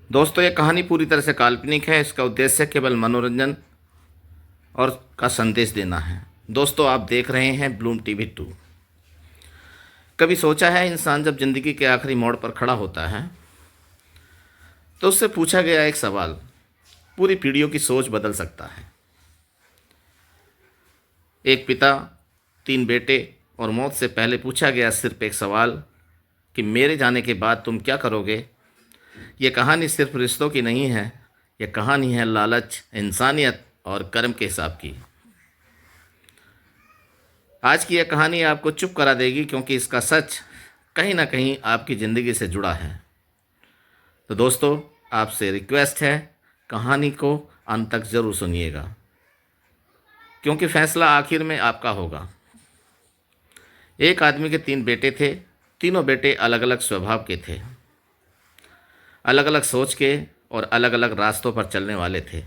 दोस्तों, ये कहानी पूरी तरह से काल्पनिक है। इसका उद्देश्य केवल मनोरंजन और का संदेश देना है। दोस्तों, आप देख रहे हैं ब्लूम टीवी 2। कभी सोचा है इंसान जब जिंदगी के आखिरी मोड़ पर खड़ा होता है तो उससे पूछा गया एक सवाल पूरी पीढ़ियों की सोच बदल सकता है। एक पिता, तीन बेटे और मौत से पहले पूछा गया सिर्फ एक सवाल कि मेरे जाने के बाद तुम क्या करोगे। ये कहानी सिर्फ रिश्तों की नहीं है, यह कहानी है लालच, इंसानियत और कर्म के हिसाब की। आज की यह कहानी आपको चुप करा देगी क्योंकि इसका सच कहीं ना कहीं आपकी ज़िंदगी से जुड़ा है। तो दोस्तों, आपसे रिक्वेस्ट है, कहानी को अंत तक ज़रूर सुनिएगा क्योंकि फैसला आखिर में आपका होगा। एक आदमी के तीन बेटे थे। तीनों बेटे अलग अलग स्वभाव के थे, अलग अलग सोच के और अलग अलग रास्तों पर चलने वाले थे।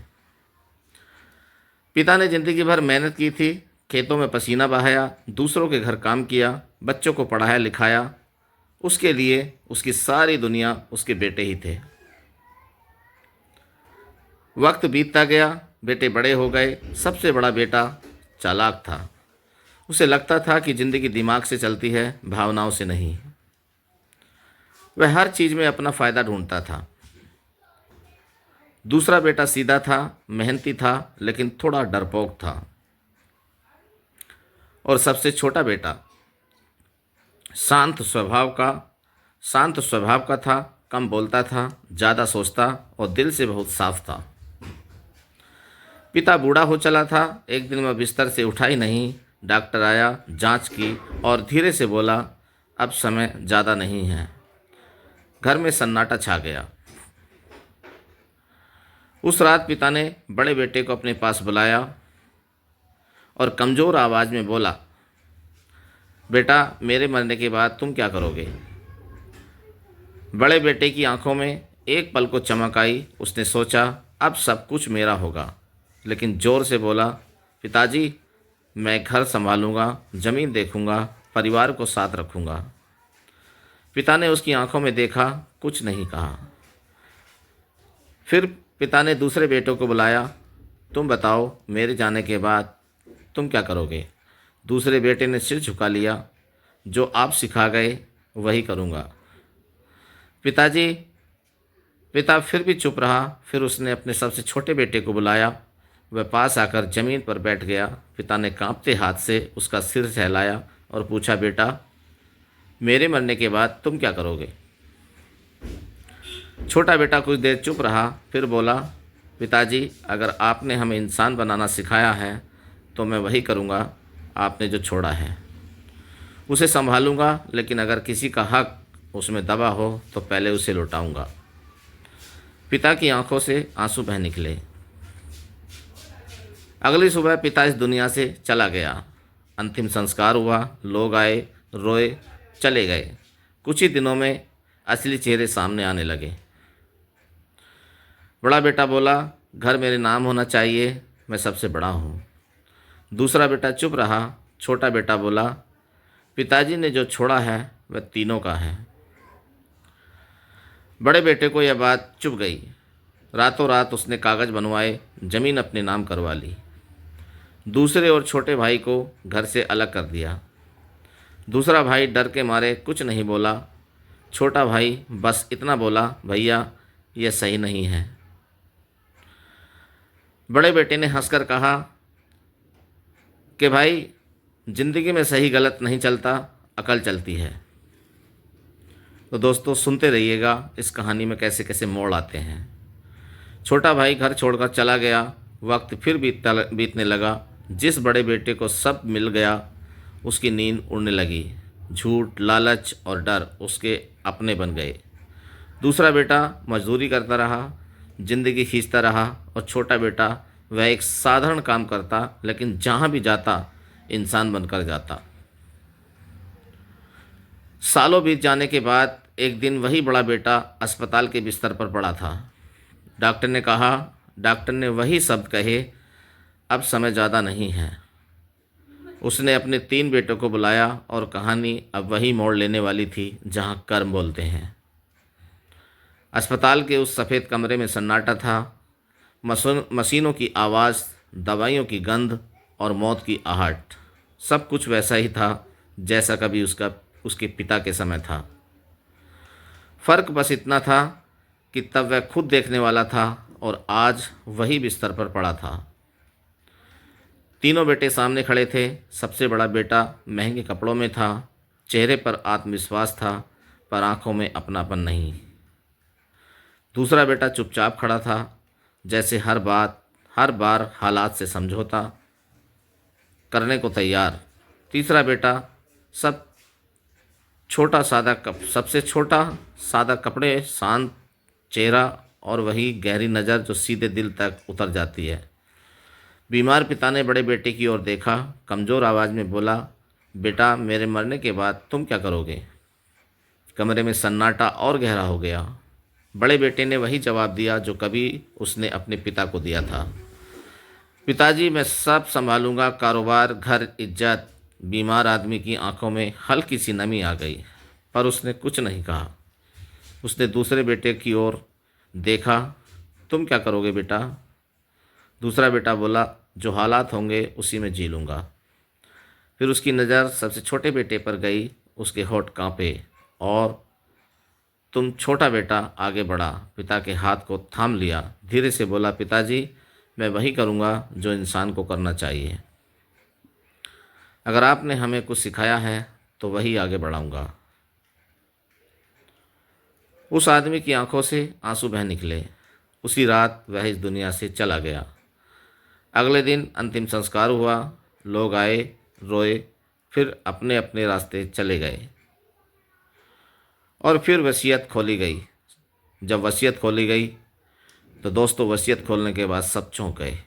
पिता ने जिंदगी भर मेहनत की थी, खेतों में पसीना बहाया, दूसरों के घर काम किया, बच्चों को पढ़ाया लिखाया। उसके लिए उसकी सारी दुनिया उसके बेटे ही थे। वक्त बीतता गया, बेटे बड़े हो गए। सबसे बड़ा बेटा चालाक था। उसे लगता था कि जिंदगी दिमाग से चलती है, भावनाओं से नहीं। वह हर चीज़ में अपना फ़ायदा ढूंढता था। दूसरा बेटा सीधा था, मेहनती था, लेकिन थोड़ा डरपोक था। और सबसे छोटा बेटा शांत स्वभाव का शांत स्वभाव का था, कम बोलता था, ज़्यादा सोचता और दिल से बहुत साफ था। पिता बूढ़ा हो चला था। एक दिन वह बिस्तर से उठा ही नहीं। डॉक्टर आया, जांच की और धीरे से बोला, अब समय ज़्यादा नहीं है। घर में सन्नाटा छा गया। उस रात पिता ने बड़े बेटे को अपने पास बुलाया और कमज़ोर आवाज़ में बोला, बेटा, मेरे मरने के बाद तुम क्या करोगे। बड़े बेटे की आंखों में एक पल को चमक आई। उसने सोचा, अब सब कुछ मेरा होगा, लेकिन ज़ोर से बोला, पिताजी, मैं घर संभालूंगा, ज़मीन देखूंगा, परिवार को साथ रखूंगा। पिता ने उसकी आंखों में देखा, कुछ नहीं कहा। फिर पिता ने दूसरे बेटों को बुलाया, तुम बताओ, मेरे जाने के बाद तुम क्या करोगे। दूसरे बेटे ने सिर झुका लिया, जो आप सिखा गए वही करूँगा। पिताजी पिता फिर भी चुप रहा। फिर उसने अपने सबसे छोटे बेटे को बुलाया। वह पास आकर ज़मीन पर बैठ गया। पिता ने कांपते हाथ से उसका सिर सहलाया और पूछा, बेटा, मेरे मरने के बाद तुम क्या करोगे। छोटा बेटा कुछ देर चुप रहा, फिर बोला, पिताजी, अगर आपने हमें इंसान बनाना सिखाया है तो मैं वही करूँगा। आपने जो छोड़ा है उसे संभालूंगा, लेकिन अगर किसी का हक उसमें दबा हो तो पहले उसे लौटाऊंगा। पिता की आंखों से आंसू बह निकले। अगली सुबह पिता इस दुनिया से चला गया। अंतिम संस्कार हुआ। लोग आए, रोए, चले गए। कुछ ही दिनों में असली चेहरे सामने आने लगे। बड़ा बेटा बोला, घर मेरे नाम होना चाहिए, मैं सबसे बड़ा हूँ। दूसरा बेटा चुप रहा। छोटा बेटा बोला, पिताजी ने जो छोड़ा है वह तीनों का है। बड़े बेटे को यह बात चुभ गई। रातों रात उसने कागज़ बनवाए, ज़मीन अपने नाम करवा ली। दूसरे और छोटे भाई को घर से अलग कर दिया। दूसरा भाई डर के मारे कुछ नहीं बोला। छोटा भाई बस इतना बोला, भैया, यह सही नहीं है। बड़े बेटे ने हंसकर कहा कि भाई, ज़िंदगी में सही गलत नहीं चलता, अकल चलती है। तो दोस्तों, सुनते रहिएगा इस कहानी में कैसे कैसे मोड़ आते हैं। छोटा भाई घर छोड़कर चला गया। वक्त फिर बीतने लगा। जिस बड़े बेटे को सब मिल गया उसकी नींद उड़ने लगी। झूठ, लालच और डर उसके अपने बन गए। दूसरा बेटा मजदूरी करता रहा, जिंदगी खींचता रहा। और छोटा बेटा, वह एक साधारण काम करता, लेकिन जहाँ भी जाता इंसान बनकर जाता। सालों बीत जाने के बाद एक दिन वही बड़ा बेटा अस्पताल के बिस्तर पर पड़ा था। डॉक्टर ने वही शब्द कहे, अब समय ज़्यादा नहीं है। उसने अपने तीन बेटों को बुलाया और कहानी अब वही मोड़ लेने वाली थी जहाँ कर्म बोलते हैं। अस्पताल के उस सफ़ेद कमरे में सन्नाटा था। मशीनों की आवाज़, दवाइयों की गंध और मौत की आहट, सब कुछ वैसा ही था जैसा कभी उसके पिता के समय था। फ़र्क बस इतना था कि तब वह खुद देखने वाला था और आज वही बिस्तर पर पड़ा था। तीनों बेटे सामने खड़े थे। सबसे बड़ा बेटा महंगे कपड़ों में था, चेहरे पर आत्मविश्वास था, पर आंखों में अपनापन नहीं। दूसरा बेटा चुपचाप खड़ा था, जैसे हर बार हालात से समझौता करने को तैयार। तीसरा बेटा सब सबसे छोटा, सादा कपड़े, शांत चेहरा और वही गहरी नज़र जो सीधे दिल तक उतर जाती है। बीमार पिता ने बड़े बेटे की ओर देखा, कमज़ोर आवाज़ में बोला, बेटा, मेरे मरने के बाद तुम क्या करोगे? कमरे में सन्नाटा और गहरा हो गया। बड़े बेटे ने वही जवाब दिया जो कभी उसने अपने पिता को दिया था, पिताजी, मैं सब संभालूंगा, कारोबार, घर, इज्जत। बीमार आदमी की आंखों में हल्की सी नमी आ गई, पर उसने कुछ नहीं कहा। उसने दूसरे बेटे की ओर देखा। तुम क्या करोगे बेटा? दूसरा बेटा बोला, जो हालात होंगे उसी में जी लूँगा। फिर उसकी नज़र सबसे छोटे बेटे पर गई। उसके होंठ कांपे और तुम छोटा बेटा आगे बढ़ा, पिता के हाथ को थाम लिया, धीरे से बोला, पिताजी, मैं वही करूँगा जो इंसान को करना चाहिए। अगर आपने हमें कुछ सिखाया है तो वही आगे बढ़ाऊँगा। उस आदमी की आंखों से आंसू बह निकले। उसी रात वह इस दुनिया से चला गया। अगले दिन अंतिम संस्कार हुआ। लोग आए, रोए, फिर अपने अपने रास्ते चले गए। और फिर वसीयत खोली गई। जब वसीयत खोली गई तो दोस्तों, वसीयत खोलने के बाद सब चौंक गए।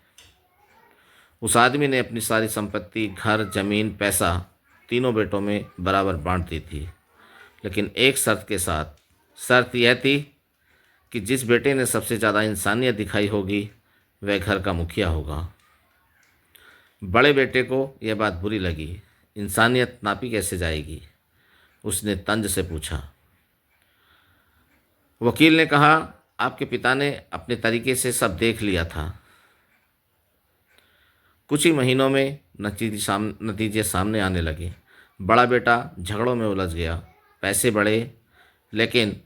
उस आदमी ने अपनी सारी संपत्ति, घर, जमीन, पैसा तीनों बेटों में बराबर बांट दी थी, लेकिन एक शर्त के साथ। शर्त यह थी कि जिस बेटे ने सबसे ज़्यादा इंसानियत दिखाई होगी वह घर का मुखिया होगा। बड़े बेटे को यह बात बुरी लगी। इंसानियत नापी कैसे जाएगी? उसने तंज से पूछा। वकील ने कहा, आपके पिता ने अपने तरीके से सब देख लिया था। कुछ ही महीनों में नतीजे सामने आने लगे। बड़ा बेटा झगड़ों में उलझ गया, पैसे बढ़े, लेकिन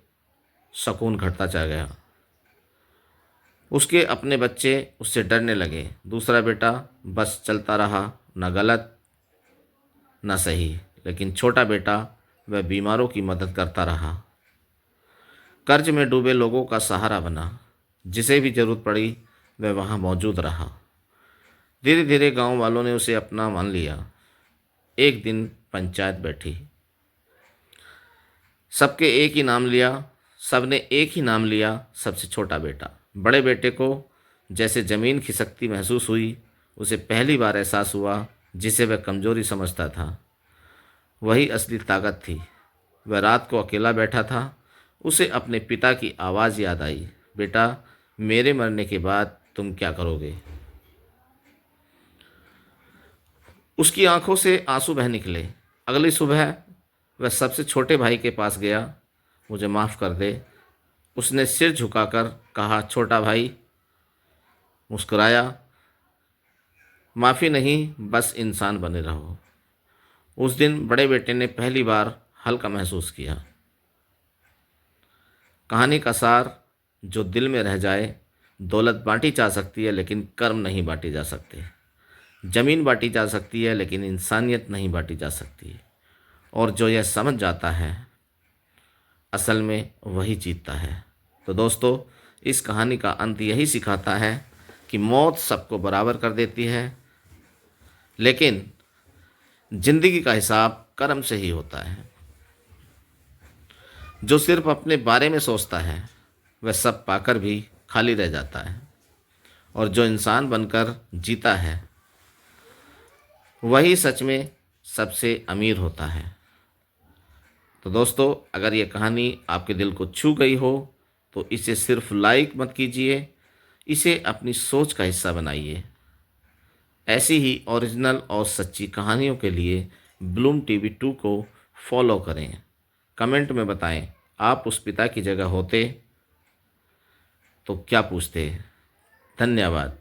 सुकून घटता चला गया। उसके अपने बच्चे उससे डरने लगे। दूसरा बेटा बस चलता रहा, न गलत न सही, लेकिन छोटा बेटा वह बीमारों की मदद करता रहा, कर्ज में डूबे लोगों का सहारा बना, जिसे भी जरूरत पड़ी वह वहाँ मौजूद रहा। धीरे धीरे गांव वालों ने उसे अपना मान लिया। एक दिन पंचायत बैठी। सबके एक ही नाम लिया सबने एक ही नाम लिया, सबसे छोटा बेटा। बड़े बेटे को जैसे ज़मीन खिसकती महसूस हुई। उसे पहली बार एहसास हुआ जिसे वह कमज़ोरी समझता था, वही असली ताकत थी। वह रात को अकेला बैठा था। उसे अपने पिता की आवाज़ याद आई, बेटा, मेरे मरने के बाद तुम क्या करोगे? उसकी आंखों से आंसू बह निकले। अगली सुबह वह सबसे छोटे भाई के पास गया। मुझे माफ़ कर दे, उसने सिर झुकाकर कहा। छोटा भाई मुस्कुराया। माफ़ी नहीं, बस इंसान बने रहो। उस दिन बड़े बेटे ने पहली बार हल्का महसूस किया। कहानी का सार जो दिल में रह जाए, दौलत बांटी जा सकती है लेकिन कर्म नहीं बांटे जा सकते। ज़मीन बांटी जा सकती है लेकिन इंसानियत नहीं बांटी जा सकती। और जो यह समझ जाता है असल में वही जीतता है। तो दोस्तों, इस कहानी का अंत यही सिखाता है कि मौत सबको बराबर कर देती है, लेकिन जिंदगी का हिसाब कर्म से ही होता है। जो सिर्फ अपने बारे में सोचता है वह सब पाकर भी खाली रह जाता है, और जो इंसान बनकर जीता है वही सच में सबसे अमीर होता है। तो दोस्तों, अगर ये कहानी आपके दिल को छू गई हो तो इसे सिर्फ लाइक मत कीजिए, इसे अपनी सोच का हिस्सा बनाइए। ऐसी ही ओरिजिनल और सच्ची कहानियों के लिए ब्लूम टीवी 2 को फॉलो करें। कमेंट में बताएं, आप उस पिता की जगह होते तो क्या पूछते। धन्यवाद।